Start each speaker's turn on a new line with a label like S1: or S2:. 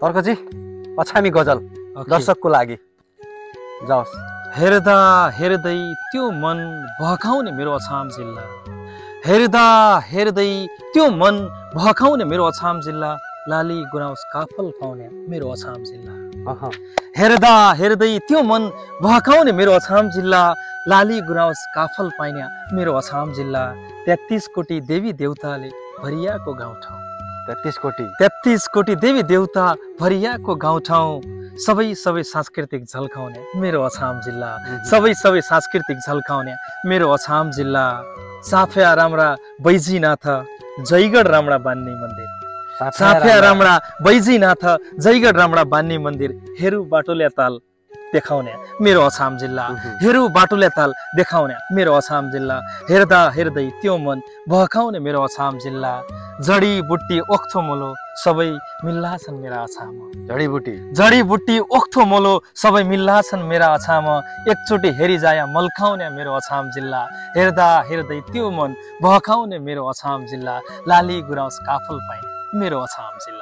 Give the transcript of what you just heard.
S1: तर्कजी अछामी गजल दर्शकको लागि जाओस्।
S2: हेर्दा हेर्दै त्यो मन भकाउने मेरो अछाम जिल्ला, हेर्दा हेर्दै त्यो मन भकाउने मेरो अछाम जिल्ला, लाली गुराउँस काफल पाउने मेरो अछाम जिल्ला। हेर्दा हेर्दै त्यो मन भकाउने मेरो अछाम जिल्ला, लाली गुराउँस काफल पाइने मेरो अछाम जिल्ला। 33 कोटी देवी देवताले भरियाको गाउँठाउँ, 33 कोटी देवी देवता भरियाको गाउँठाउँ, सबै सांस्कृतिक झल्काउने मेरो अछाम जिल्ला, सबै सांस्कृतिक झल्काउने मेरो अछाम जिल्ला। साफिया राम्रा बैजीनाथ जयगढ राम्रा बान्ने मन्दिर, साफिया राम्रा बैजीनाथ जयगढ राम्रा बान्ने मन्दिर, हेरु बाटोल्या ताल देखाउने मेरो अछाम जिल्ला, हेरु बाटोल्या ताल देखाउने मेरो अछाम जिल्ला। हेर्दा हेर्दै त्यो मन भकाउने मेरो अछाम जिल्ला, जडीबुट्टी ओख्थो मोलो सबै मिल्ला छन् मेरा अछाम, जडीबुट्टी ओख्थो मोलो सबै मिल्ला छन् मेरा अछाम, एकचोटि हेरिजाया मल्काउने मेरो अछाम जिल्ला। हेर्दा हेर्दै त्यो मन भकाउने मेरो अछाम जिल्ला, लाली गुराउँस काफल पाइने मेरो अछाम जिल्ला।